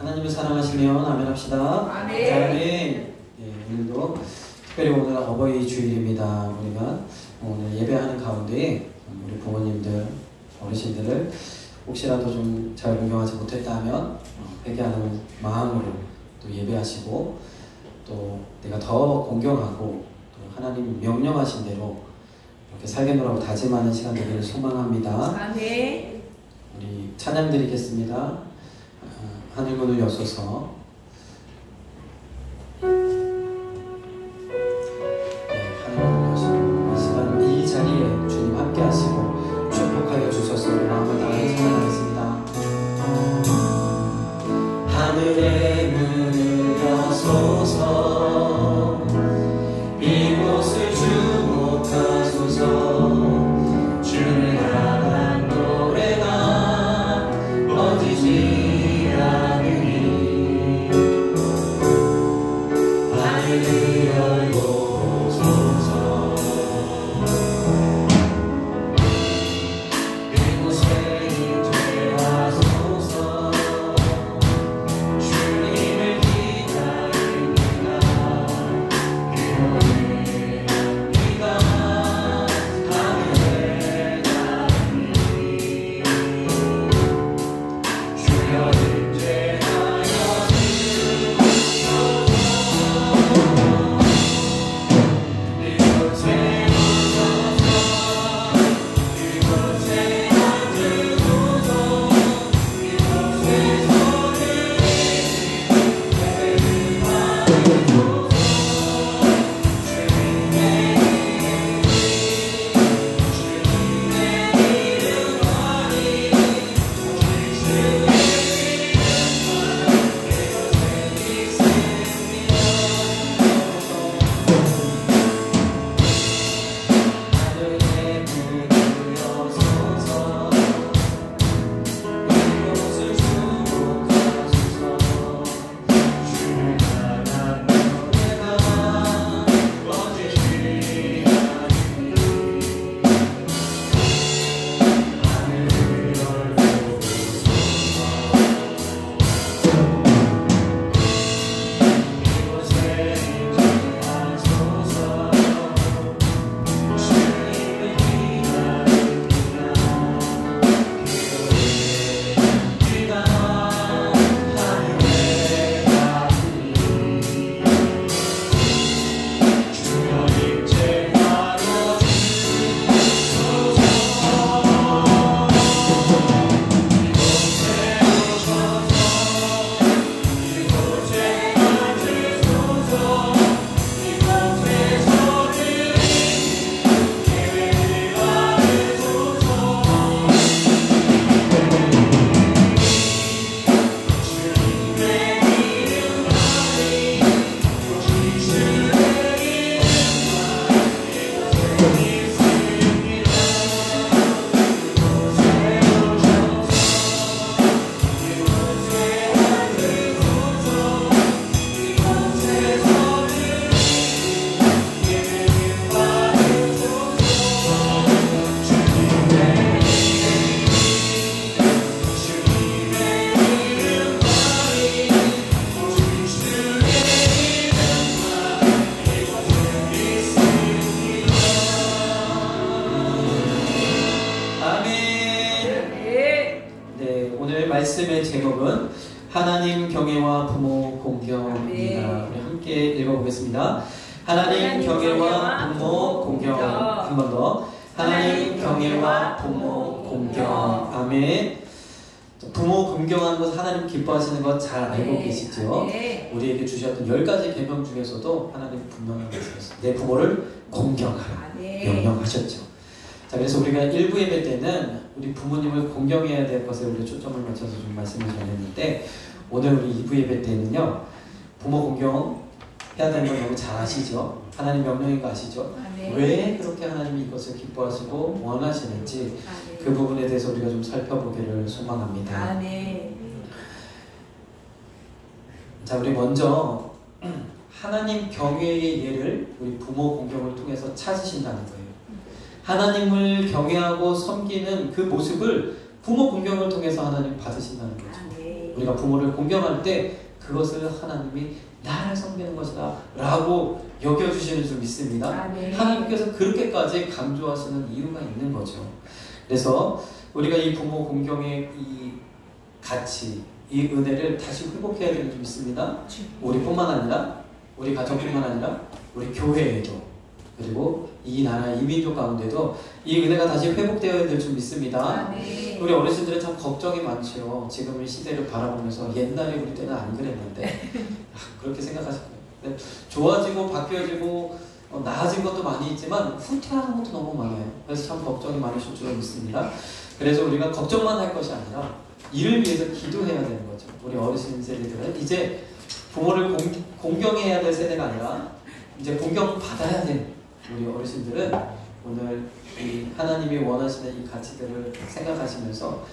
하나님을 사랑하시면 아멘 합시다. 아멘. 네, 오늘도 특별히 오늘 어버이 주일입니다. 우리가 오늘 예배하는 가운데 우리 부모님들, 어르신들을 혹시라도 좀 잘 공경하지 못했다면 회개하는 마음으로 또 예배하시고 또 내가 더 공경하고 또 하나님 명령하신 대로 이렇게 살겠노라고 다짐하는 시간 되기를 소망합니다. 아멘. 우리 찬양 드리겠습니다. 하늘문을 여소서. 하늘문을 여시고 이 시간 이 자리에 주님 함께 하시고 축복하여 주셔서 마음을 다해 찬양하겠습니다. 하늘의 문을 여소서 이곳을 주목하소서 주를 향한 노래가 어디지 않으니 하늘을 열고 오소서 이곳에 임재하소서 주님을 기다립니다. 이곳에 네가 하늘에 가니 주여 임재하여 말씀의 제목은 하나님 경외와 부모 공경입니다. 우리 함께 읽어보겠습니다. 하나님 경외와 부모 공경. 한 번 더. 하나님 경외와 부모 공경. 아멘. 부모 공경하는 것, 하나님 기뻐하시는 것 잘 알고 계시죠? 우리에게 주셨던 10가지 계명 중에서도 하나님 분명히 말씀하셨어요. 내 부모를 공경하라 명령하셨죠. 자, 그래서 우리가 1부 예배 때는 우리 부모님을 공경해야 될 것에 우리 초점을 맞춰서 좀 말씀을 전했는데, 오늘 우리 2부 예배 때는요, 부모 공경 해야 되는 걸 너무 잘 아시죠? 하나님 명령인 거 아시죠? 왜 그렇게 하나님이 이것을 기뻐하시고 원하시는지 그 부분에 대해서 우리가 좀 살펴보기를 소망합니다. 자, 우리 먼저 하나님 경외의 예를 우리 부모 공경을 통해서 찾으신다는 거예요. 하나님을 경외하고 섬기는 그 모습을 부모 공경을 통해서 하나님 받으신다는 거죠. 우리가 부모를 공경할 때 그것을 하나님이 나를 섬기는 것이다 라고 여겨주시는 줄 믿습니다. 하나님께서 그렇게까지 강조하시는 이유가 있는 거죠. 그래서 우리가 이 부모 공경의 이 가치, 이 은혜를 다시 회복해야 되는 줄 믿습니다. 우리뿐만 아니라, 우리 가정뿐만 아니라 우리 교회에도, 그리고 이 나라 이 민족 가운데도 이 은혜가 다시 회복되어야 될 줄 믿습니다. 우리 어르신들은 참 걱정이 많죠. 지금의 시대를 바라보면서 옛날에 우리 때는 안 그랬는데 그렇게 생각하실 거예요. 좋아지고 바뀌어지고 나아진 것도 많이 있지만 후퇴하는 것도 너무 많아요. 그래서 참 걱정이 많으실 줄 믿습니다. 그래서 우리가 걱정만 할 것이 아니라 이를 위해서 기도해야 되는 거죠. 우리 어르신 세대들은 이제 부모를 공경해야 될 세대가 아니라 이제 공경받아야 될 우리 어르신들은 오늘 이 하나님이 원하시는 이 가치들을 생각하시면서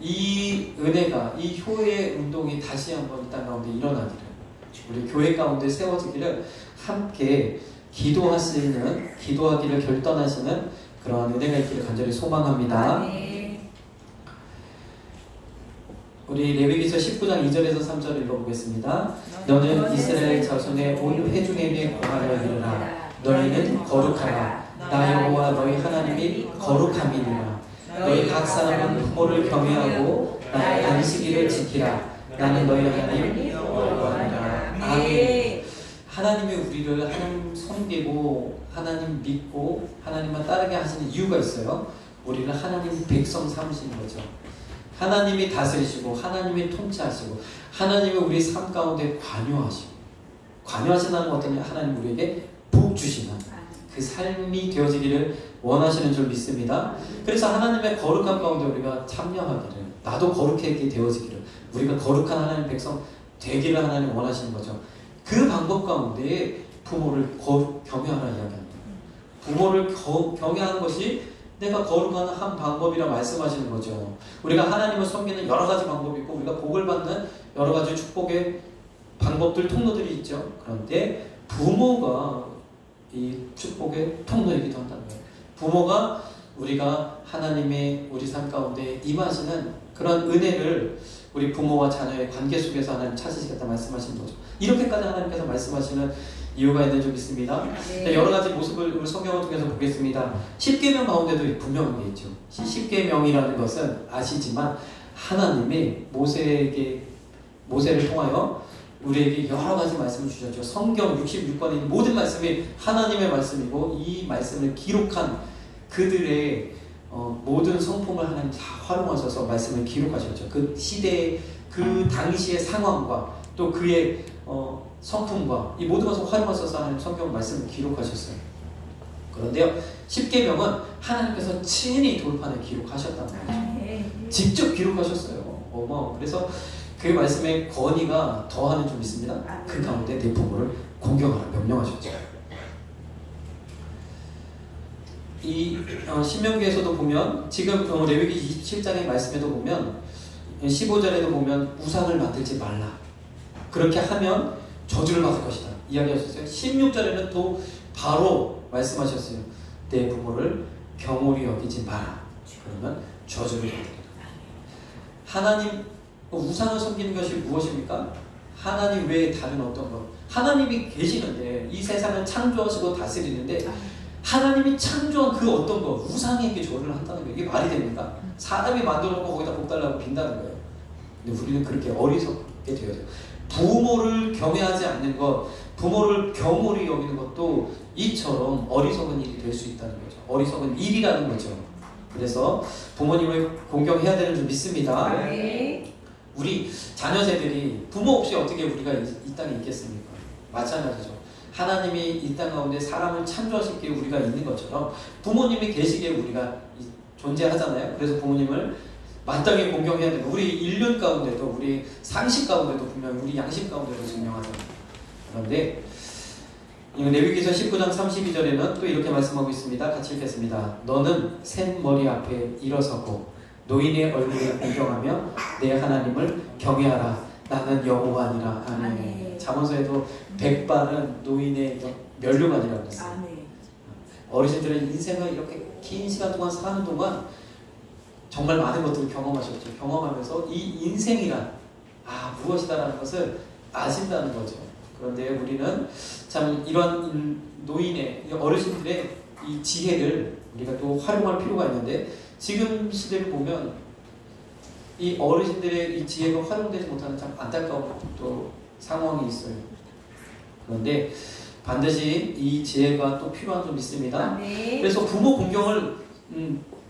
이 은혜가, 이 효의 운동이 다시 한번 이 땅 가운데 일어나기를, 우리 교회 가운데 세워지기를 함께 기도하기를 결단하시는 그러한 은혜가 있기를 간절히 소망합니다. 우리 레위기서 19장 2절에서 3절을 읽어보겠습니다. 너는 이스라엘 자손의 온 회중에게 고하여 이르라. 너희는 거룩하라. 나 여호와 너희 하나님이 거룩함이니라. 너희 각 사람은 부모를 경외하고 나의 안식일을 지키라. 나는 너희 하나님 여호와니라. 아멘. 하나님이 우리를 하나님 섬기고 하나님 믿고 하나님만 따르게 하시는 이유가 있어요. 우리를 하나님 백성 삼으시는 거죠. 하나님이 다스리시고 하나님이 통치하시고 하나님이 우리 삶 가운데 관여하신다는 건 어떠냐? 하나님 우리에게 복 주시는 그 삶이 되어지기를 원하시는 줄 믿습니다. 그래서 하나님의 거룩함 가운데 우리가 참여하기를, 나도 거룩하게 되어지기를, 우리가 거룩한 하나님 백성 되기를 하나님 원하시는 거죠. 그 방법 가운데 부모를 경외하라 이야기합니다. 부모를 경외하는 것이 내가 거룩한 한 방법이라 말씀하시는 거죠. 우리가 하나님을 섬기는 여러 가지 방법이 있고 우리가 복을 받는 여러 가지 축복의 방법들, 통로들이 있죠. 그런데 부모가 이 축복의 통로이기도 한다는 거예요. 부모가 우리가 하나님의 우리 삶 가운데 임하시는 그런 은혜를 우리 부모와 자녀의 관계 속에서 하나님 찾으시겠다 말씀하시는 거죠. 이렇게까지 하나님께서 말씀하시는 이유가 있는 줄 믿습니다. 여러 가지 모습을 우리 성경을 통해서 보겠습니다. 10계명 가운데도 분명한 게 있죠. 10계명이라는 것은 아시지만 하나님이 모세를 통하여 우리에게 여러 가지 말씀을 주셨죠. 성경 66권에 있는 모든 말씀이 하나님의 말씀이고 이 말씀을 기록한 그들의 모든 성품을 하나님 다 활용하셔서 말씀을 기록하셨죠. 그 시대의 그 당시의 상황과 또 그의 성품과 이 모든 것을 활용하셔서 하나님 성경 말씀을 기록하셨어요. 그런데요, 10계명은 하나님께서 친히 돌판에 기록하셨다는 거죠. 직접 기록하셨어요. 그래서 그 말씀의 권위가 더하는 줄 믿습니다. 그 가운데 내 부모를 공경하라 명령하셨죠. 이 신명기에서도 보면 지금 레위기 27장의 말씀에도 보면 15절에도 보면 우상을 만들지 말라. 그렇게 하면 저주를 받을 것이다 이야기하셨어요. 16절에는 또 바로 말씀하셨어요. 내 부모를 경홀히 여기지 마라. 그러면 저주를 받으리라. 하나님 우상을 섬기는 것이 무엇입니까? 하나님 외에 다른 어떤 것. 하나님이 계시는데 이 세상을 창조하시고 다스리는데 하나님이 창조한 그 어떤 것 우상에게 절을 한다는 거예요. 이게 말이 됩니까? 사람이 만들어놓고 거기다 복 달라고 빈다는 거예요. 근데 우리는 그렇게 어리석게 되어요. 부모를 경외하지 않는 것, 부모를 경홀히 여기는 것도 이처럼 어리석은 일이 될 수 있다는 거죠. 어리석은 일이라는 거죠. 그래서 부모님을 공경해야 되는 줄 믿습니다. 우리 자녀세들이 부모 없이 어떻게 우리가 이 땅에 있겠습니까? 마찬가지죠. 하나님이 이 땅 가운데 사람을 창조하셨기에 우리가 있는 것처럼 부모님이 계시기에 우리가 존재하잖아요. 그래서 부모님을 마땅히 공경해야 되고 우리 인륜 가운데도 우리 상식 가운데도 분명히 우리 양심 가운데도 증명하잖아요. 그런데 레위기서 19장 32절에는 또 이렇게 말씀하고 있습니다. 같이 읽겠습니다. 너는 셋 머리 앞에 일어서고 노인의 얼굴을 공경하며 내 하나님을 경외하라. 나는 여호와니라. 아멘. 잠언서에도 백발은 노인의 면류관이라고 그랬어요. 어르신들의 인생을 이렇게 긴 시간 동안 사는 동안 정말 많은 것들을 경험하셨죠. 경험하면서 이 인생이란 무엇이다라는 것을 아신다는 거죠. 그런데 우리는 참 이런 노인의 어르신들의 이 지혜를 우리가 또 활용할 필요가 있는데, 지금 시대를 보면 이 어르신들의 이 지혜가 활용되지 못하는 참 안타까운 또 상황이 있어요. 그런데 반드시 이 지혜가 또 필요한 점 있습니다. 네. 그래서 부모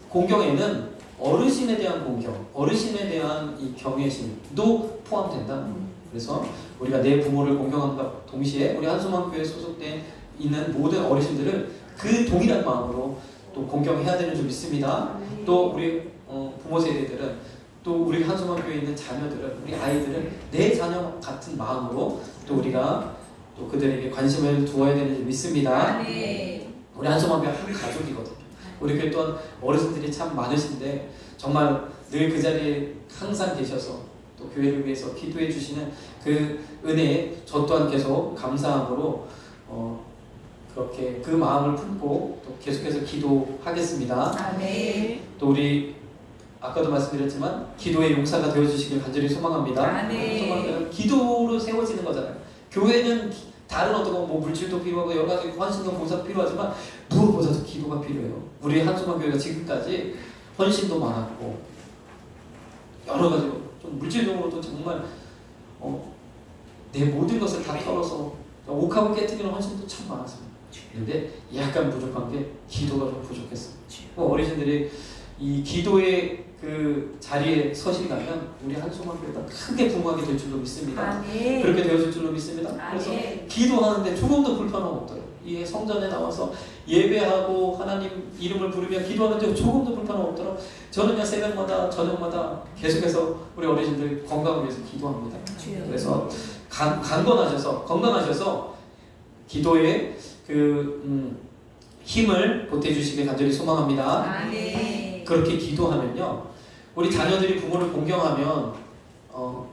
공경에는 어르신에 대한 공경, 어르신에 대한 이 경외심도 포함된다. 그래서 우리가 내 부모를 공경함과 동시에 우리 한수만교회에 소속돼 있는 모든 어르신들을 그 동일한 마음으로 또 공경해야 되는 줄 믿습니다. 또 우리 부모 세대들은, 또 우리 한수만교회에 있는 자녀들은, 우리 아이들은 내 자녀 같은 마음으로 또 우리가 또 그들에게 관심을 두어야 되는 줄 믿습니다. 우리 한수만교회 한 가족이거든요. 우리 교회 또한 어르신들이 참 많으신데 정말 늘 그 자리에 항상 계셔서 또 교회를 위해서 기도해 주시는 그 은혜에 저 또한 계속 감사함으로 그렇게 그 마음을 품고 또 계속해서 기도하겠습니다. 또 우리 아까도 말씀드렸지만 기도의 용사가 되어주시길 간절히 소망합니다. 정말 기도로 세워지는 거잖아요. 교회는 다른 어떤 뭐 물질도 필요하고 여러 가지 헌신과 봉사도 필요하지만 무엇보다도 기도가 필요해요. 우리 한수만 교회가 지금까지 헌신도 많았고 여러 가지로 좀 물질적으로도 정말 내 모든 것을 다 털어서 옥합을 깨뜨리는 헌신도 참 많았습니다. 그런데 약간 부족한 게 기도가 좀 부족했어요. 어르신들이 이 기도의 그 자리에 서시가면 우리 한수만 교회가 크게 부흥하게 될 줄로 믿습니다. 그렇게 되어질 줄로 믿습니다. 그래서 기도하는데 조금도 불편함 없더라고요. 이 성전에 나와서 예배하고 하나님 이름을 부르며 기도하는데 조금도 불편함 없더라고요. 저는요 새벽마다 저녁마다 계속해서 우리 어르신들 건강을 위해서 기도합니다. 그래서 건강하셔서 기도에 그 힘을 보태주시길 간절히 소망합니다. 그렇게 기도하면요 우리 자녀들이 부모를 공경하면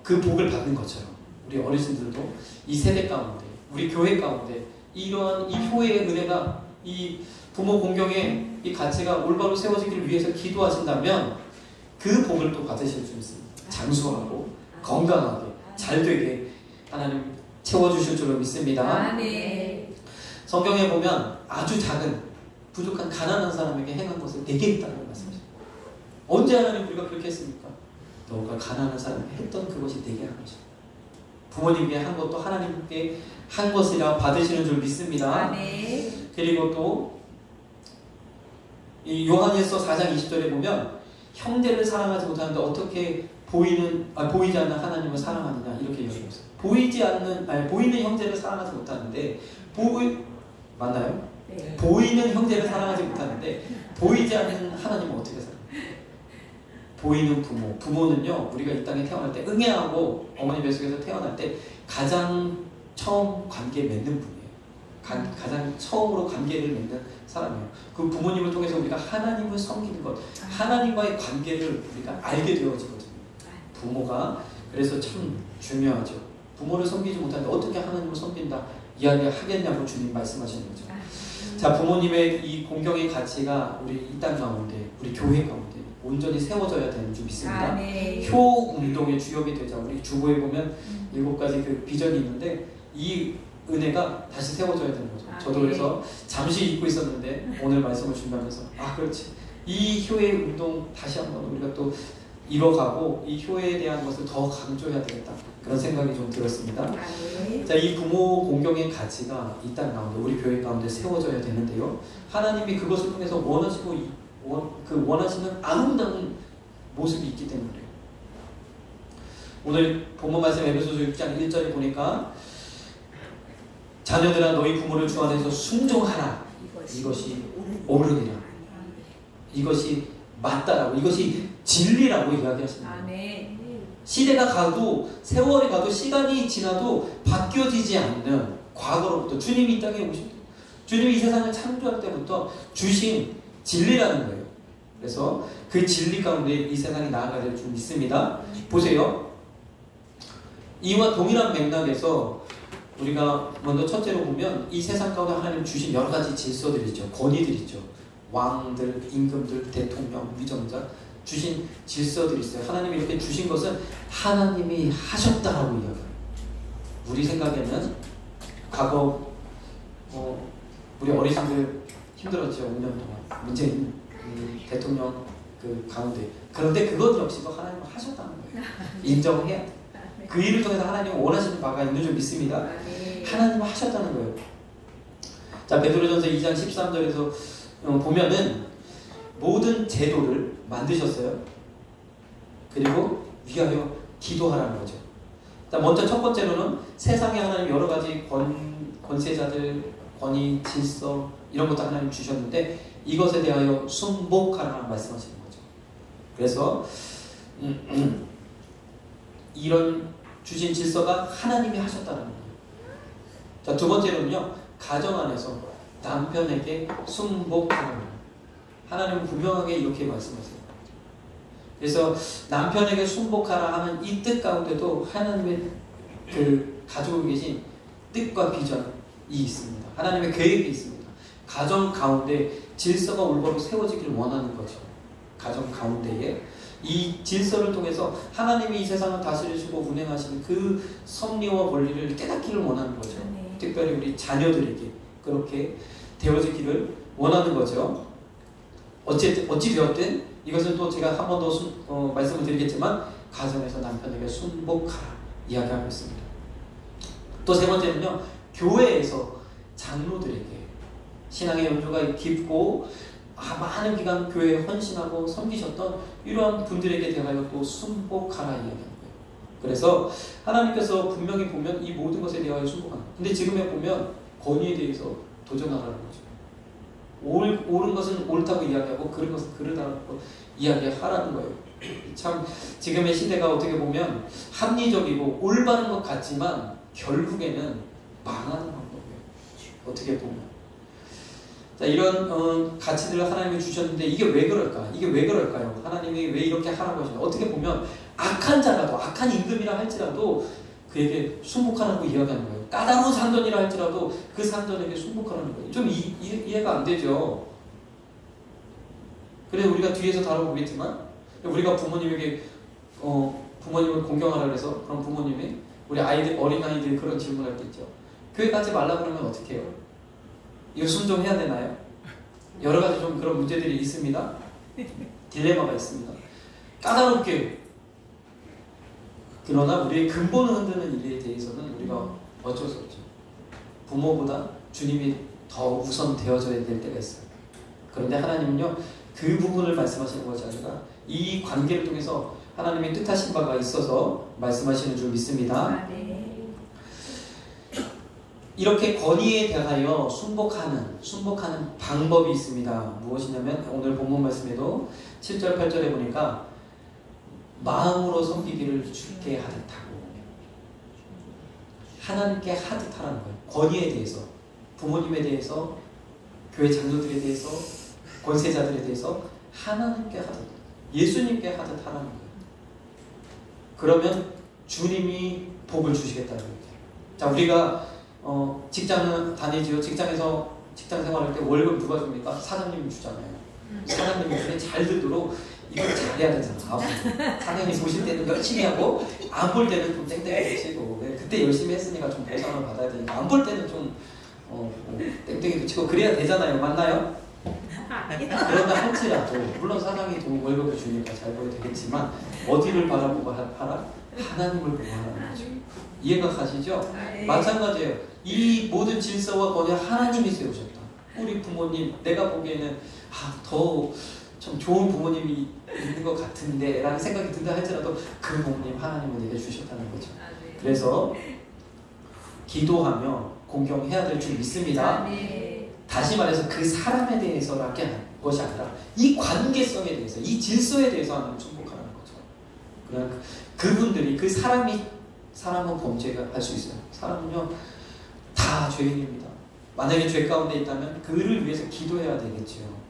그 복을 받는 것처럼 우리 어르신들도 이 세대 가운데 우리 교회 가운데 이러한 이 효의 은혜가 이 부모 공경의 이 가치가 올바로 세워지기를 위해서 기도하신다면 그 복을 또 받으실 수 있습니다. 장수하고 건강하게 잘 되게 하나님 채워주실 줄로 믿습니다. 성경에 보면 아주 작은 부족한 가난한 사람에게 행한 것을 내게 있다는 말씀이죠. 언제 하나님 우리가 그렇게 했습니까? 너가 가난한 사람에게 했던 그것이 내게 한 것이죠. 부모님께 한 것도 하나님께 한 것이라 받으시는 줄 믿습니다. 그리고 또 이 요한일서 4장 20절에 보면 형제를 사랑하지 못하는데 어떻게 보이지 않는 하나님을 사랑하느냐 이렇게 얘기했어요. 보이는 형제를 사랑하지 못하는데 맞나요? 보이는 형제를 사랑하지 못하는데 보이지 않는 하나님은 어떻게 살아요? 보이는 부모는요 우리가 이 땅에 태어날 때 응애하고 어머니 뱃속에서 태어날 때 가장 처음 관계 맺는 분이에요. 가장 처음으로 관계를 맺는 사람이에요. 그 부모님을 통해서 우리가 하나님을 섬기는 것, 하나님과의 관계를 우리가 알게 되어지거든요. 부모가 그래서 참 중요하죠. 부모를 섬기지 못하는데 어떻게 하나님을 섬긴다 이야기하겠냐고 주님 말씀하시는 거죠. 자, 부모님의 이 공경의 가치가 우리 이 땅 가운데, 우리 교회 가운데 온전히 세워져야 되는 줄 믿습니다. 효 운동의 주역이 되자. 우리 주보에 보면 7가지 그 비전이 있는데 이 은혜가 다시 세워져야 되는 거죠. 저도 그래서 잠시 잊고 있었는데 오늘 말씀을 준비하면서 그렇지. 이 효의 운동 다시 한번 우리가 또 이뤄가고 이 효에 대한 것을 더 강조해야 되겠다. 그런 생각이 좀 들었습니다. 자, 이 부모 공경의 가치가 이 땅 가운데 우리 교회 가운데 세워져야 되는데요. 하나님이 그것을 통해서 원하시는 아름다운 모습이 있기 때문에 그래요. 오늘 본문 말씀 에베소서 6장 1절에 보니까 자녀들아 너희 부모를 주 안에서 순종하라. 이것이 옳으니라. 이것이 맞다라고, 이것이 진리라고 이야기하십니다. 시대가 가도 세월이 가도 시간이 지나도 바뀌어지지 않는 과거로부터 주님이 이 땅에 오신 주님이 이 세상을 창조할 때부터 주신 진리라는 거예요. 그래서 그 진리 가운데 이 세상이 나아가야 될 줄 믿습니다. 보세요. 이와 동일한 맥락에서 우리가 먼저 첫째로 보면 이 세상 가운데 하나님 주신 여러 가지 질서들이 있죠. 권위들이 있죠. 왕들, 임금들, 대통령, 위정자 주신 질서들이 있어요. 하나님이 이렇게 주신 것은 하나님이 하셨다라고 이야기해요. 우리 생각에는 과거 우리 어르신들 힘들었죠. 5년 동안 문재인 대통령 그 가운데. 그런데 그것 역시도 하나님은 하셨다는 거예요. 인정해야 돼. 그 일을 통해서 하나님은 원하시는 바가 있는 줄 믿습니다. 하나님은 하셨다는 거예요. 자, 베드로전서 2장 13절에서 보면은 모든 제도를 만드셨어요. 그리고 위하여 기도하라는 거죠. 자, 먼저 첫 번째로는 세상에 하나님 여러 가지 권세자들, 권위, 질서 이런 것도 하나님 주셨는데 이것에 대하여 순복하라는 말씀하시는 거죠. 그래서 이런 주신 질서가 하나님이 하셨다는 거예요. 자, 두 번째로는요, 가정 안에서 남편에게 순복하라는 거예요. 하나님은 분명하게 이렇게 말씀하세요. 그래서 남편에게 순복하라 하는 이 뜻 가운데도 하나님의 그 가지고 계신 뜻과 비전이 있습니다. 하나님의 계획이 있습니다. 가정 가운데 질서가 올바로 세워지기를 원하는 거죠. 가정 가운데에 이 질서를 통해서 하나님이 이 세상을 다스리시고 운행하시는 그 섭리와 원리를 깨닫기를 원하는 거죠. 특별히 우리 자녀들에게 그렇게 되어지기를 원하는 거죠. 어찌 되었든 이것은 또 제가 한 번 더 말씀을 드리겠지만 가정에서 남편에게 순복하라 이야기하고 있습니다. 또 세 번째는요, 교회에서 장로들에게 신앙의 연조가 깊고 많은 기간 교회에 헌신하고 섬기셨던 이러한 분들에게 대하여 또 순복하라 이야기하는 거예요. 그래서 하나님께서 분명히 보면 이 모든 것에 대하여 순복하는 거예요. 근데 지금에 보면 권위에 대해서 도전하라는 거죠. 옳은 것은 옳다고 이야기하고 그른 것은 그르다고 이야기하라는 거예요. 참 지금의 시대가 어떻게 보면 합리적이고 올바른 것 같지만 결국에는 망하는 방법이에요. 어떻게 보면. 자, 이런 가치들을 하나님이 주셨는데 이게 왜 그럴까? 이게 왜 그럴까요? 하나님이 왜 이렇게 하라고 하시나? 어떻게 보면 악한 자라도, 악한 임금이라 할지라도 그에게 순복하라고 이야기하는 거예요. 까다로운 상전이라 할지라도 그 상전에게 순복하라는 거예요. 좀 이해가 안 되죠. 그래서 우리가 뒤에서 다뤄보겠지만 우리가 부모님에게 부모님을 공경하라 그래서 그럼 부모님이 우리 어린아이들 그런 질문할 때 있죠. 교회 가지 말라 그러면 어떻게 해요? 이거 순종해야 되나요? 여러 가지 좀 그런 문제들이 있습니다. 딜레마가 있습니다. 까다롭게. 그러나 우리의 근본을 흔드는 일에 대해서는 우리가 어쩔 수 없죠. 부모보다 주님이 더 우선 되어져야 될 때가 있어요. 그런데 하나님은요, 그 부분을 말씀하시는 것이 아니라 이 관계를 통해서 하나님의 뜻하신 바가 있어서 말씀하시는 줄 믿습니다. 이렇게 권위에 대하여 순복하는 방법이 있습니다. 무엇이냐면 오늘 본문 말씀에도 7절 8절에 보니까 마음으로 섬기기를 주께 하듯하고 하나님께 하듯하라는 거예요. 권위에 대해서, 부모님에 대해서, 교회 장로들에 대해서, 권세자들에 대해서 하나님께 하듯, 예수님께 하듯 하라는 거예요. 그러면 주님이 복을 주시겠다는 거예요. 자, 우리가 직장을 다니지요. 직장에서 직장 생활할 때 월급 누가 줍니까? 사장님이 주잖아요. 사장님이 그래 잘 듣도록 이걸 잘해야 되잖아. 사장님이 보실 때는 열심히 하고 안 볼 때는 좀 땡땡이 치고 그때 열심히 했으니까 좀 보상을 받아야 되니까 안 볼 때는 좀 땡땡이도 치고 그래야 되잖아요. 맞나요? 그런다 할지라도 물론 사장이 돈 월급을 주니까 잘 보여야 되겠지만 어디를 바라보고 하라? 하나님을 보고 하라는 거죠. 이해가 가시죠? 마찬가지예요. 이 모든 질서와 권위 하나님이 세우셨다. 우리 부모님 내가 보기에는 더 참 좋은 부모님이 있는 것 같은데 라는 생각이 든다 할지라도 그 부모님 하나님은 내게 주셨다는 거죠. 그래서 기도하며 공경해야 될 줄 믿습니다. 다시 말해서 그 사람에 대해서라는 것이 아니라 이 관계성에 대해서, 이 질서에 대해서 하나님 축복하라는 거죠. 그러니까 그분들이 사람은 범죄가 할 수 있어요. 사람은요 다 죄인입니다. 만약에 죄 가운데 있다면 그를 위해서 기도해야 되겠지요.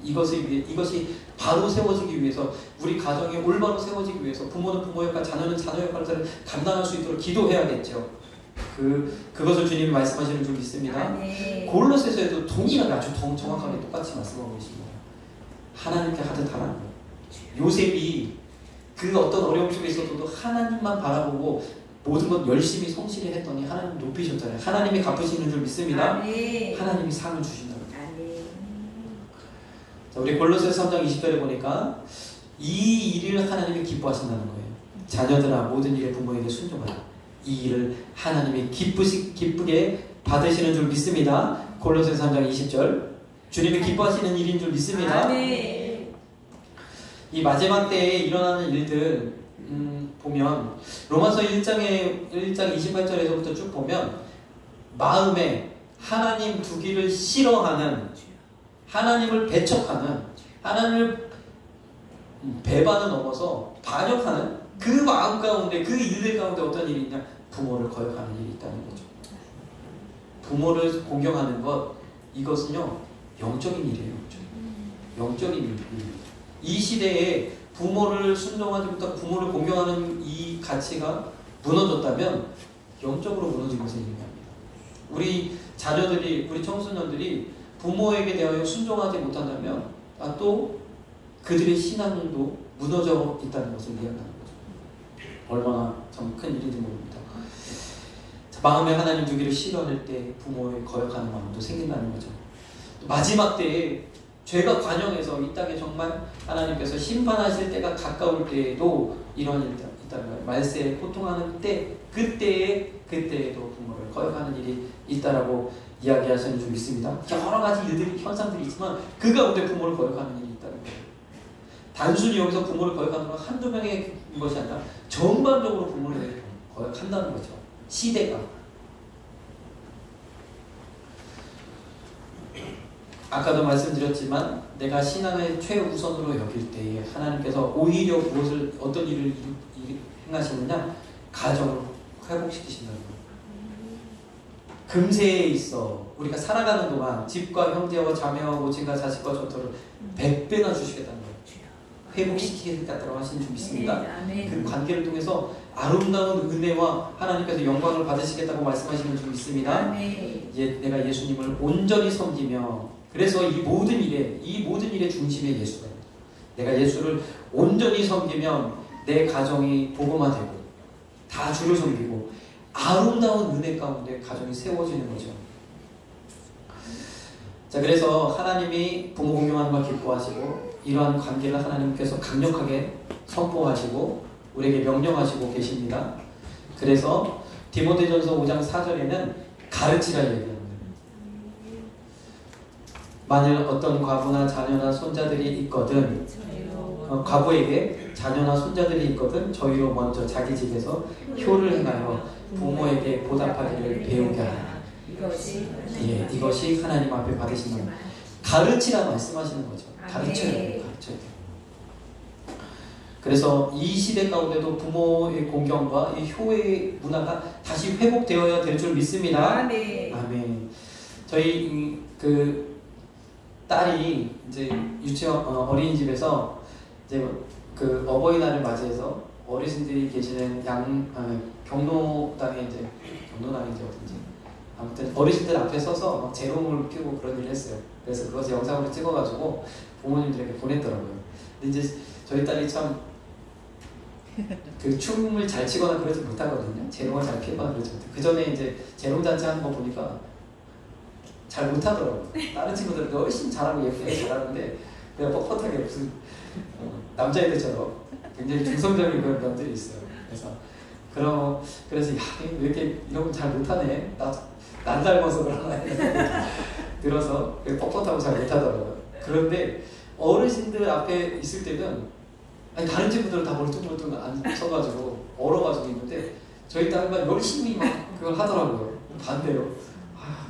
이것이 바로 세워지기 위해서, 우리 가정이 올바로 세워지기 위해서 부모는 부모 역할, 자녀는 자녀 역할을 감당할 수 있도록 기도해야겠죠. 그것을 주님이 말씀하시는 줄 믿습니다. 고로새서에도 동일하게 아주 정확하게 똑같이 말씀하고 계십니다. 하나님께 하듯 하라는 거예요. 요셉이 그 어떤 어려움 속에 있어도 하나님만 바라보고 모든 것 열심히 성실히 했더니 하나님 높이셨잖아요. 하나님이 갚으시는 줄 믿습니다. 하나님이 상을 주신다고. 자, 우리 골로새서 3장 20절에 보니까 이 일을 하나님이 기뻐하신다는 거예요. 자녀들아 모든 일에 부모에게 순종하라. 이 일을 하나님이 기쁘게 받으시는 줄 믿습니다. 골로새서 3장 20절. 주님이 기뻐하시는 일인 줄 믿습니다. 이 마지막 때에 일어나는 일들 보면 로마서 1장 28절에서부터 쭉 보면 마음에 하나님 두기를 싫어하는, 하나님을 배척하는, 하나님을 배반을 넘어서 반역하는 그 마음 가운데, 그 일들 가운데 어떤 일이 있냐? 부모를 거역하는 일이 있다는 거죠. 부모를 공경하는 것, 이것은요 영적인 일이에요. 영적인 일입니다. 이 시대에 부모를 순종하지 못하고 부모를 공경하는 이 가치가 무너졌다면 영적으로 무너진 것을 의미합니다. 우리 자녀들이, 우리 청소년들이 부모에게 대하여 순종하지 못한다면 또 그들의 신앙도 무너져 있다는 것을 이야기하는 거죠. 얼마나 참 큰 일인지 모릅니다. 마음에 하나님 두기를 싫어할 때 부모에 거역하는 마음도 생긴다는 거죠. 마지막 때에 죄가 관영해서 이 땅에 정말 하나님께서 심판하실 때가 가까울 때에도 이런 일이 있다는 거예요. 말세에 고통하는 때, 그때에도 부모를 거역하는 일이 있다라고 이야기하시는 줄 믿습니다. 여러 가지 일들이, 현상들이 있지만 그 가운데 부모를 거역하는 일이 있다는 거예요. 단순히 여기서 부모를 거역하는 건 한두 명의 것이 아니라 전반적으로 부모를 거역한다는 거죠. 시대가. 아까도 말씀드렸지만 내가 신앙을 최우선으로 여길 때에 하나님께서 오히려 어떤 일을 행하시느냐? 가정을 회복시키신다는 거예요. 금세에 있어 우리가 살아가는 동안 집과 형제와 자매와 모친과 자식과 전토를 100배나 주시겠다는 거예요. 회복시키겠다고 하신 줄 믿습니다. 그 관계를 통해서 아름다운 은혜와 하나님께서 영광을 받으시겠다고 말씀하시는 줄 믿습니다. 내가 예수님을 온전히 섬기며, 그래서 이 모든 일의 중심에 예수가 있다. 내가 예수를 온전히 섬기면 내 가정이 복음화되고 다 주를 섬기고 아름다운 은혜 가운데 가정이 세워지는 거죠. 자, 그래서 하나님이 부모 공경하는 걸 기뻐하시고 이러한 관계를 하나님께서 강력하게 선포하시고 우리에게 명령하시고 계십니다. 그래서 디모데전서 5장 4절에는 가르치라 얘기합니다. 만일 어떤 과부나 자녀나 손자들이 있거든, 과부에게 자녀나 손자들이 있거든 저희로 먼저 자기 집에서 효를 행하여 부모에게 보답하기를 배우게 하라. 이것이 하나님 앞에 받으시는 가르치라 말씀하시는 거죠. 가르쳐야 돼요. 그래서 이 시대 가운데도 부모의 공경과 이 효의 문화가 다시 회복되어야 될 줄 믿습니다. 아멘. 저희 그 딸이 이제 유치원 어린이집에서 이제 그 어버이날을 맞이해서 어르신들이 계시는 경로당에 어딘지 아무튼 어르신들 앞에 서서 막 재롱을 피우고 그런 일을 했어요. 그래서 그것을 영상으로 찍어가지고 부모님들에게 보냈더라고요. 근데 이제 저희 딸이 참 그 춤을 잘 치거나 그러지 못하거든요. 재롱을 잘 피우거나 그러지 못해요. 그 전에 이제 재롱 잔치 하는 거 보니까 잘 못하더라고요. 다른 친구들은 훨씬 잘하고 예쁘게 잘하는데 그냥 뻣뻣하게 무슨 남자애들처럼 굉장히 중성적인 그런 면들이 있어요. 그래서 왜 이렇게 이런 건 잘 못하네. 난 닮아서 그런가 들어서 뻣뻣하고 잘 못하더라고요. 그런데 어르신들 앞에 있을 때는 다른 친구들은 다 멀뚱멀뚱 안 서가지고 얼어가지고 있는데 저희 딸만 열심히 막 그걸 하더라고요. 반대로.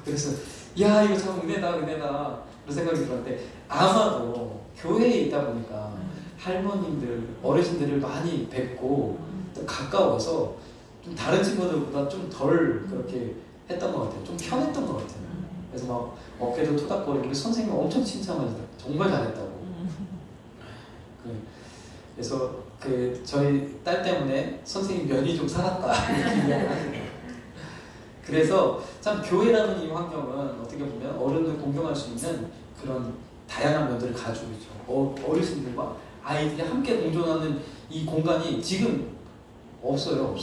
그래서 이거 참 은혜다 그런 생각이 들었는데 아마도 교회에 있다 보니까 할머님들, 어르신들을 많이 뵙고 또 가까워서 좀 다른 친구들보다 좀 덜 그렇게 했던 것 같아요. 좀 편했던 것 같아요. 그래서 막 어깨도 토닥거리고 선생님 엄청 칭찬하시더라고요. 정말 잘했다고. 그래서 저희 딸 때문에 선생님 면이 좀 살았다 이렇게 이야기하시더라고요. 그래서 참 교회라는 이 환경은 어떻게 보면 어른을 공경할 수 있는 그런 다양한 면들을 가지고 있죠. 어르신들과 아이들이 함께 공존하는 이 공간이 지금 없어요.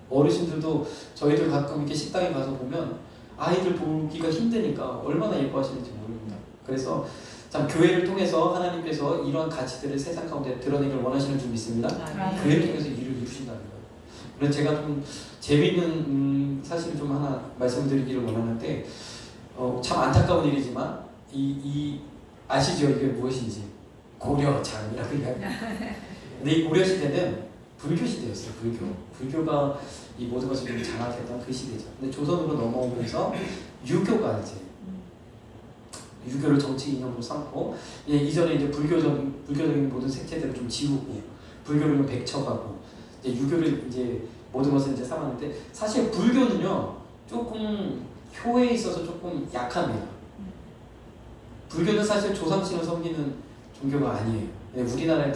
어르신들도 저희들 가끔 이렇게 식당에 가서 보면 아이들 보기가 힘드니까 얼마나 예뻐하시는지 모릅니다. 그래서 참 교회를 통해서 하나님께서 이러한 가치들을 세상 가운데 드러내기를 원하시는 줄 믿습니다. 교회를 통해서 일을 이루신다는 거예요. 그래서 제가 좀 재미있는 사실을 좀 하나 말씀드리기를 원하는데 참 안타까운 일이지만 아시죠? 이게 무엇인지. 고려장이라고 이야기합니다. 근데 이 고려 시대는 불교 시대였어요. 불교가 이 모든 것을 좀 장악했던 그 시대죠. 근데 조선으로 넘어오면서 유교가 이제 유교를 정치 이념으로 삼고 이전에 이제 불교적인 모든 색채들을 좀 지우고 불교를 좀 백척하고 이제 유교를 이제 모든 것을 이제 삼았는데 사실 불교는요 조금 효에 있어서 조금 약합니다. 불교는 사실 조상신을 섬기는 종교가 아니에요. 우리나라에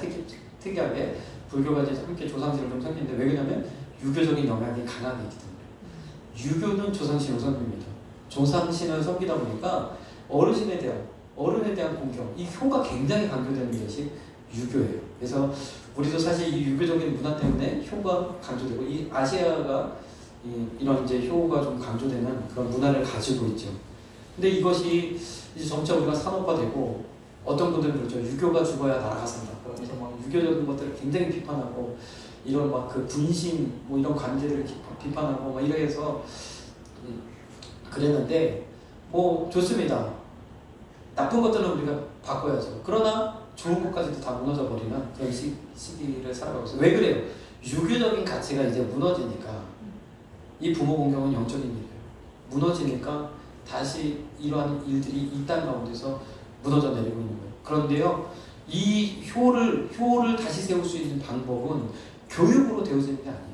특이하게 불교가 이제 함께 조상신을 좀 섬기는데 왜 그러냐면 유교적인 영향이 강하게 있기 때문에 유교는 조상신을 섬깁니다. 조상신을 섬기다 보니까 어른에 대한 공경, 이 효가 굉장히 강조되는 것이 유교예요. 그래서 우리도 사실 이 유교적인 문화 때문에 효가 강조되고 이 아시아가 이런 이제 효가 좀 강조되는 그런 문화를 가지고 있죠. 근데 이것이 이제 점차 우리가 산업화되고 어떤 분들은 그렇죠. 유교가 죽어야 나라가 산다. 그러면서 막 유교적인 것들을 굉장히 비판하고 이런 막 그 분신 뭐 이런 관계들을 비판하고 막 이렇게 해서 그랬는데 뭐 좋습니다. 나쁜 것들은 우리가 바꿔야죠. 그러나 좋은 것까지도 다 무너져 버리는 그런 시기를 살아가고 있어요. 왜 그래요? 유교적인 가치가 이제 무너지니까 이 부모 공경은 영적인 일이에요. 무너지니까 다시 이러한 일들이 이 땅 가운데서 무너져 내리고 있는 거예요. 그런데요, 이 효를 다시 세울 수 있는 방법은 교육으로 되어지는 게 아니에요.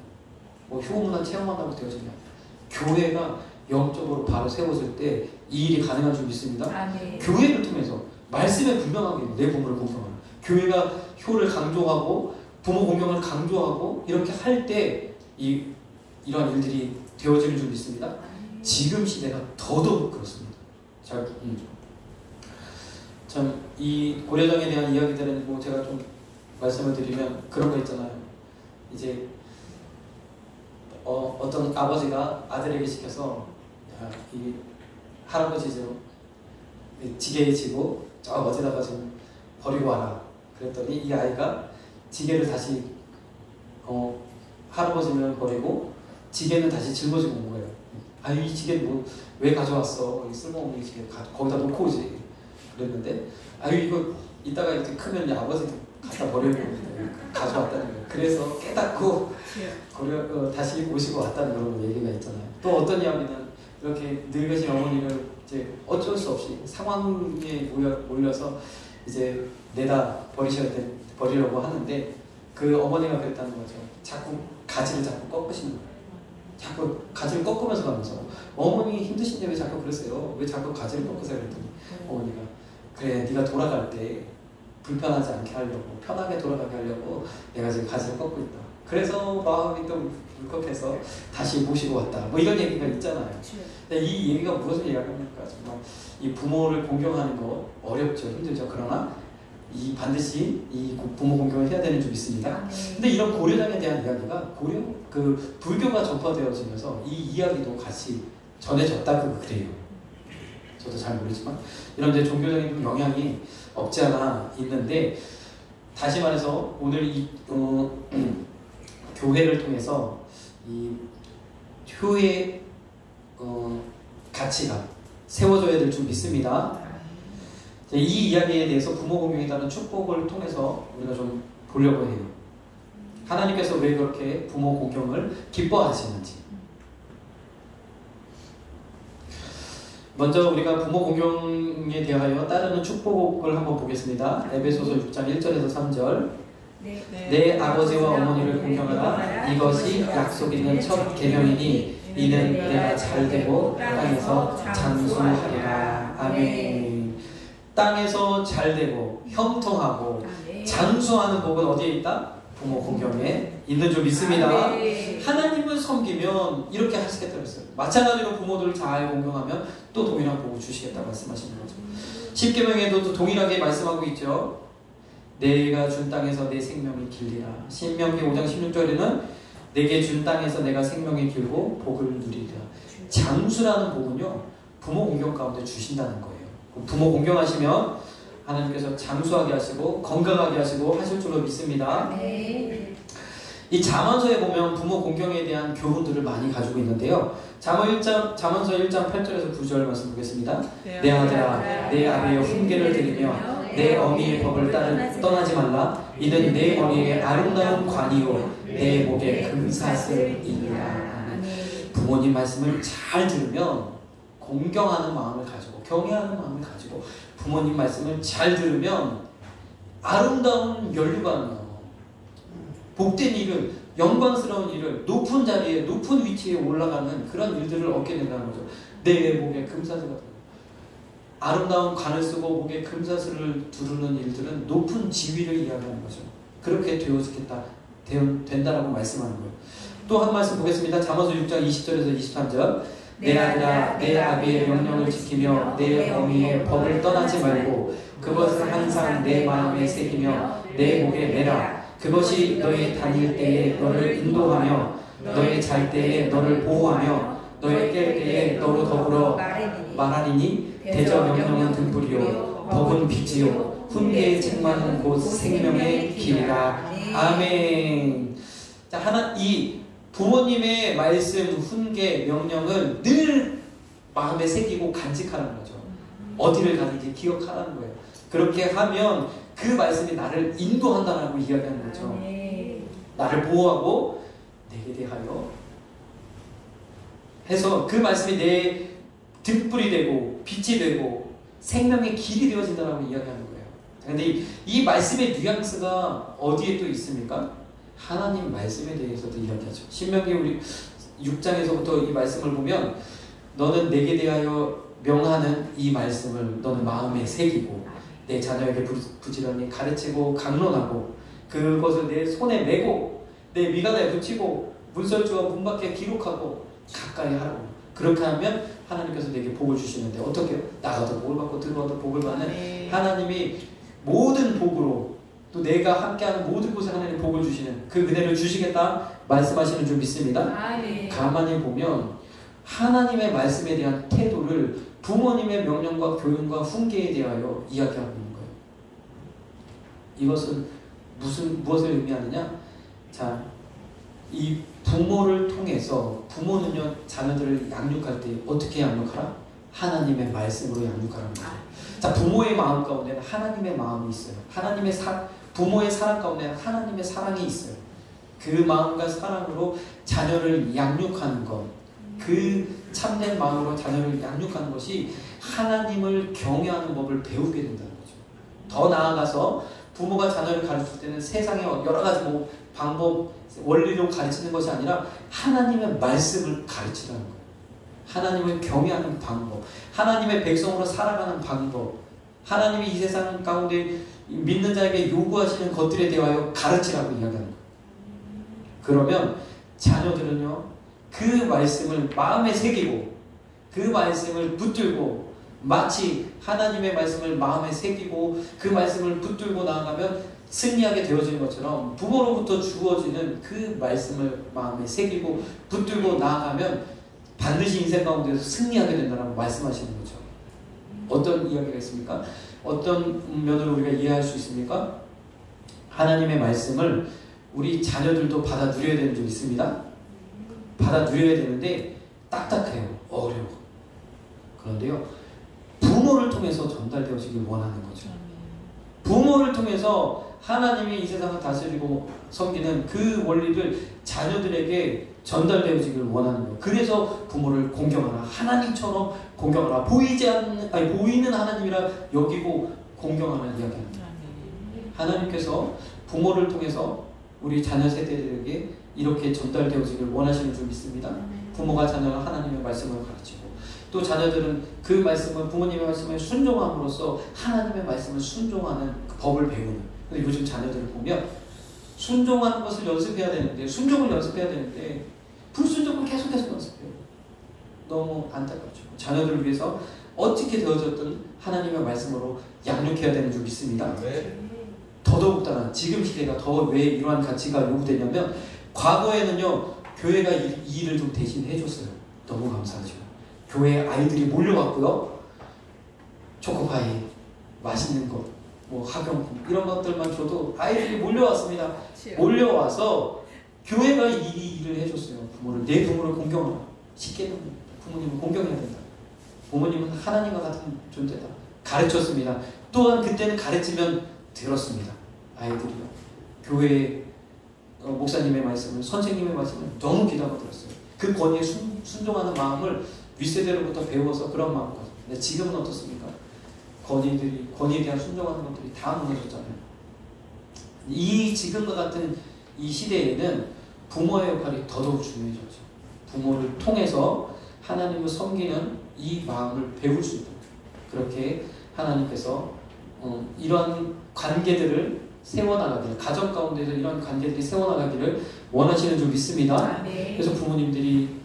뭐 효문화 체험한다고 되어지는 게 아니에요. 교회가 영적으로 바로 세워질 때 이 일이 가능한 줄 믿습니다. 네. 교회를 통해서 말씀에 분명하게 내 부모를 공경하는 교회가 효를 강조하고 부모 공경을 강조하고 이렇게 할 때 이러한 일들이 되어지는 줄 믿습니다. 지금 시대가 더더욱 그렇습니다. 참 이 고려장에 대한 이야기들은 뭐 제가 좀 말씀을 드리면 그런 거 있잖아요. 이제 어떤 아버지가 아들에게 시켜서 이 할아버지죠 지게에 지고 저 어디다가 좀 버리고 와라. 그랬더니 이 아이가 지게를 다시 할아버지는 버리고 지게는 다시 짊어지고 온 거예요. 아유 이 지게는 뭐 왜 가져왔어? 쓸모없는 지게 거기다 놓고 오지. 그랬는데 아유 이거 이따가 이렇게 크면 아버지도 갖다 버리고 가져왔다는 거예요. 그래서 깨닫고 다시 모시고 왔다는 그런 얘기가 있잖아요. 또 어떤 이야기는 이렇게 늙으신 어머니를 이제 어쩔 수 없이 상황에 몰려서 이제 내다 버리려고 하는데 그 어머니가 그랬다는 거죠. 자꾸 가지를 꺾으시는 거예요. 자꾸 가지를 꺾으면서 가면서 어머니 힘드신데 왜 자꾸 그러세요? 왜 자꾸 가지를 꺾으세요? 그랬더니 어머니가 그래 네가 돌아갈 때 불편하지 않게 하려고 편하게 돌아가게 하려고 내가 지금 가지를 꺾고 있다. 그래서 마음이 또 울컥해서 다시 모시고 왔다. 뭐 이런 얘기가 있잖아요. 근데 이 얘기가 무엇을 이야기합니까? 정말 이 부모를 공경하는 거 어렵죠. 힘들죠. 그러나 반드시 이 부모 공경을 해야 되는 줄 믿습니다. 근데 이런 고려장에 대한 이야기가 불교가 전파되어지면서 이 이야기도 같이 전해졌다고 그래요. 저도 잘 모르지만 이런 이제 종교적인 영향이 없지 않아 있는데 다시 말해서 오늘 이 교회를 통해서 이 효의 가치가 세워져야 될 줄 믿습니다. 이 이야기에 대해서 부모 공경에 따른 축복을 통해서 우리가 좀 보려고 해요. 하나님께서 왜 그렇게 부모 공경을 기뻐하시는지. 먼저 우리가 부모 공경에 대하여 따르는 축복을 한번 보겠습니다. 에베소서 6장 1절에서 3절. 내 아버지와 어머니를 공경하라. 이것이 약속 있는 첫 계명이니 이는 내가 잘되고 땅에서 장수하리라. 아멘. 땅에서 잘되고 형통하고 장수하는 복은 어디에 있다? 부모 공경에 있는 줄 믿습니다. 하나님을 섬기면 이렇게 하시겠다고 했어요. 마찬가지로 부모들을 잘 공경하면 또 동일한 복을 주시겠다고 말씀하시는 거죠. 십계명에도 또 동일하게 말씀하고 있죠. 내가 준 땅에서 내 생명이 길리라. 신명기 5장 16절에는 내게 준 땅에서 내가 생명이 길고 복을 누리리라. 장수라는 복은요, 부모 공경 가운데 주신다는 거예요. 부모 공경하시면 하나님께서 장수하게 하시고 건강하게 하시고 하실 줄로 믿습니다. 이 잠언서에 보면 부모 공경에 대한 교훈들을 많이 가지고 있는데요. 잠언서 1장 8절에서 9절 말씀 보겠습니다. 내 아들아, 내 아비의 훈계를 들으며 내 어미의 법을 떠나지 말라. 이는 내 머리에 아름다운 관이요 내 목에 금사슬이니라. 부모님 말씀을 잘 들으면 공경하는 마음을 가지고 경외하는 마음을 가지고 부모님 말씀을 잘 들으면 아름다운 면류관이요, 복된 일을, 영광스러운 일을, 높은 자리에 높은 위치에 올라가는 그런 일들을 얻게 된다는 거죠. 내 목에 금사슬 같은 아름다운 관을 쓰고 목에 금사슬을 두르는 일들은 높은 지위를 이야기하는 거죠. 그렇게 된다라고 말씀하는 거예요. 또 한 말씀 보겠습니다. 잠언서 6장 20절에서 23절. 내 아들아, 내 아비의 명령을 지키며 내 어미의 법을 떠나지 말고 그것을 항상 내 마음에 새기며 내 목에 매라. 그것이 너의 다닐 때에 너를 인도하며 너의 잘 때에 너를 보호하며 너의 깰 때에 너로 더불어 말하리니 대저 명령은 등불이요 법은 빛이요 훈계의 책망은 곧 생명의 길이라. 아멘. 자, 이 부모님의 말씀, 훈계, 명령은 늘 마음에 새기고 간직하라는 거죠. 어디를 가는지 기억하라는 거예요. 그렇게 하면 그 말씀이 나를 인도한다라고 이야기하는 거죠. 나를 보호하고 내게 대하여 해서 그 말씀이 내 등불이 되고 빛이 되고 생명의 길이 되어진다라고 이야기하는 거예요. 그런데 이 말씀의 뉘앙스가 어디에 또 있습니까? 하나님 말씀에 대해서도 이야기하죠. 신명기 우리 6장에서부터 이 말씀을 보면 너는 내게 대하여 명하는 이 말씀을 너는 마음에 새기고 내 자녀에게 부지런히 가르치고 강론하고 그것을 내 손에 메고 내 미간에 붙이고 문설주와 문 밖에 기록하고 가까이 하라고. 그렇게 하면 하나님께서 내게 복을 주시는데 어떻게 나가도 복을 받고 들어와도 복을 받는 하나님이 모든 복으로 또 내가 함께하는 모든 곳에 하나님 복을 주시는 그 은혜를 주시겠다 말씀하시는 줄 믿습니다. 가만히 보면 하나님의 말씀에 대한 태도를 부모님의 명령과 교훈과 훈계에 대하여 이야기하고 있는 거예요. 이것은 무엇을 의미하느냐? 자, 이 부모를 통해서 부모는요 자녀들을 양육할 때 어떻게 양육하라? 하나님의 말씀으로 양육하라는 거예요. 자, 부모의 마음 가운데는 하나님의 마음이 있어요. 부모의 사랑 가운데는 하나님의 사랑이 있어요. 그 마음과 사랑으로 자녀를 양육하는 것, 그 참된 마음으로 자녀를 양육하는 것이 하나님을 경외하는 법을 배우게 된다는 거죠. 더 나아가서 부모가 자녀를 가르칠 때는 세상의 여러 가지 방법, 원리로 가르치는 것이 아니라 하나님의 말씀을 가르치라는 거예요. 하나님을 경외하는 방법, 하나님의 백성으로 살아가는 방법, 하나님이 이 세상 가운데 믿는 자에게 요구하시는 것들에 대하여 가르치라고 이야기하는 거예요. 그러면 자녀들은요 그 말씀을 마음에 새기고 그 말씀을 붙들고 마치 하나님의 말씀을 마음에 새기고 그 말씀을 붙들고 나아가면 승리하게 되어지는 것처럼 부모로부터 주어지는 그 말씀을 마음에 새기고 붙들고 나아가면 반드시 인생 가운데서 승리하게 된다고 말씀하시는 거죠. 어떤 이야기가 있습니까? 어떤 면으로 우리가 이해할 수 있습니까? 하나님의 말씀을 우리 자녀들도 받아 누려야 되는 줄 믿습니다. 받아 누려야 되는데 딱딱해요. 어려워. 그런데요 부모를 통해서 전달되어지길 원하는 거죠. 부모를 통해서 하나님이 이 세상을 다스리고 섬기는 그 원리를 자녀들에게 전달되어지길 원하는 거예요. 그래서 부모를 공경하라. 하나님처럼 공경하라. 보이는 하나님이라 여기고 공경하는 이야기입니다. 하나님께서 부모를 통해서 우리 자녀 세대들에게 이렇게 전달되어지길 원하시는 줄 믿습니다. 부모가 자녀가 하나님의 말씀을 가르치고 또 자녀들은 그 말씀을 부모님의 말씀에 순종함으로써 하나님의 말씀을 순종하는 그 법을 배우는. 근데 요즘 자녀들을 보면 순종하는 것을 연습해야 되는데 순종을 연습해야 되는데 불순종을 계속 연습해요. 너무 안타깝죠. 자녀들을 위해서 어떻게 되어졌든 하나님의 말씀으로 양육해야 되는 줄 믿습니다. 더더욱다나 지금 시대가 더 왜 이러한 가치가 요구되냐면 과거에는요 교회가 이 일을 좀 대신 해줬어요. 너무 감사하죠. 교회에 아이들이 몰려왔고요. 초코파이, 맛있는 것, 뭐 학용품 이런 것들만 줘도 아이들이 몰려왔습니다. 몰려와서 교회가 이 일을 해줬어요. 부모를 내 부모를 공경하라. 쉽게는 부모님을 공경해야 된다. 부모님은 하나님과 같은 존재다. 가르쳤습니다. 또한 그때는 가르치면 들었습니다. 아이들이요. 교회 목사님의 말씀을, 선생님의 말씀을 너무 귀담아 들었어요. 그 권위에 순종하는 마음을 윗세대로부터 배워서 그런 마음을 가졌어요. 근데 지금은 어떻습니까? 권위에 대한 순종하는 것들이 다 무너졌잖아요. 이 지금과 같은 이 시대에는 부모의 역할이 더더욱 중요해졌죠. 부모를 통해서 하나님을 섬기는 이 마음을 배울 수 있도록 그렇게 하나님께서 이러한 관계들을 세워나가기를, 가정 가운데서 이런 관계들이 세워나가기를 원하시는 줄 믿습니다. 그래서 부모님들이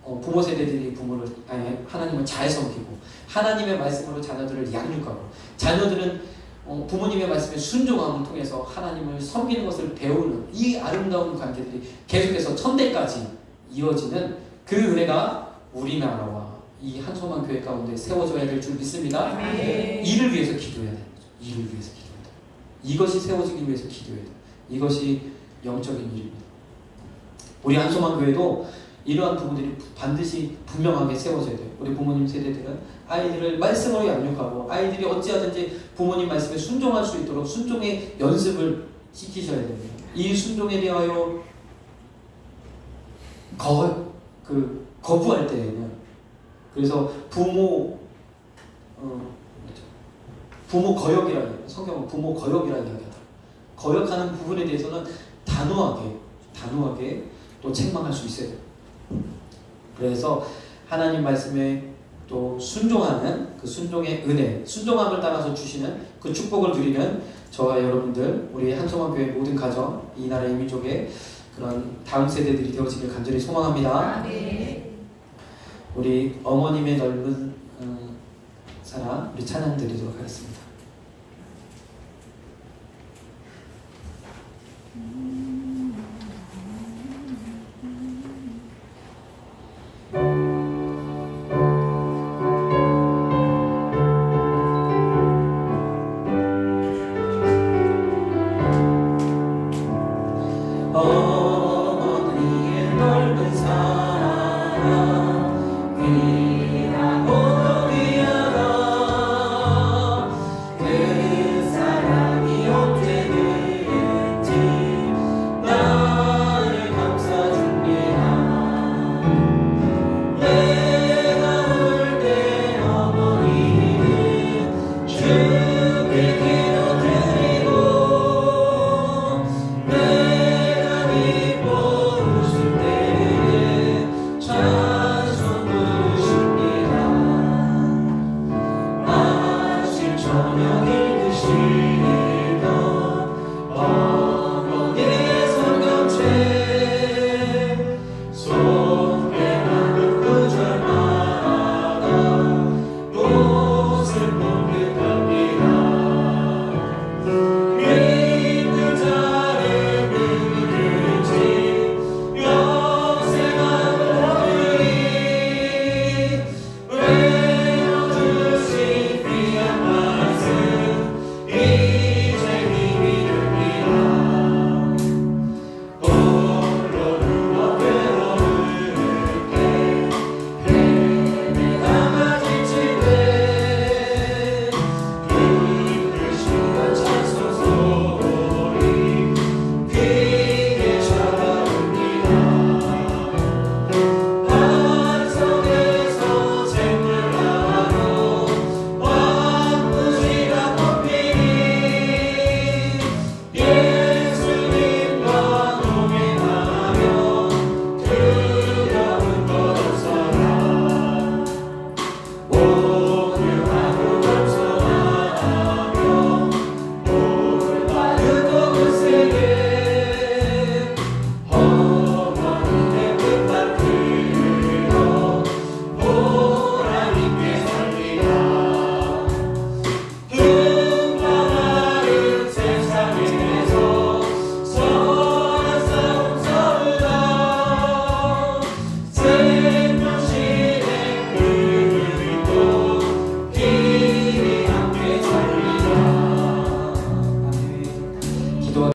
부모 세대들이 하나님을 잘 섬기고 하나님의 말씀으로 자녀들을 양육하고 자녀들은 부모님의 말씀에 순종함을 통해서 하나님을 섬기는 것을 배우는 이 아름다운 관계들이 계속해서 천대까지 이어지는 그 은혜가 우리나라와 이 한소만 교회 가운데 세워져야 될 줄 믿습니다. 이를 위해서 기도해야 되는 거죠. 이를 위해서 기도해야 돼요. 이것이 세워지기 위해서 기도해야 돼요. 이것이 영적인 일입니다. 우리 한소만 교회도 이러한 부분들이 반드시 분명하게 세워져야 돼요. 우리 부모님 세대들은 아이들을 말씀으로 양육하고 아이들이 어찌하든지 부모님 말씀에 순종할 수 있도록 순종의 연습을 시키셔야 됩니다. 이 순종에 대하여 거부할 때에는 그래서 부모 거역이라 성경은 부모 거역이라 이야기하다. 거역하는 부분에 대해서는 단호하게 또 책망할 수 있어야 돼요. 그래서 하나님 말씀에 또 순종하는 그 순종의 은혜, 순종함을 따라서 주시는 그 축복을 누리는 저와 여러분들, 우리 한성원 교회 모든 가정, 이 나라의 민족의 그런 다음 세대들이 되어지길 간절히 소망합니다. 우리 어머님의 넓은 사랑, 우리 찬양 드리도록 하겠습니다. 어머니의 넓은 사랑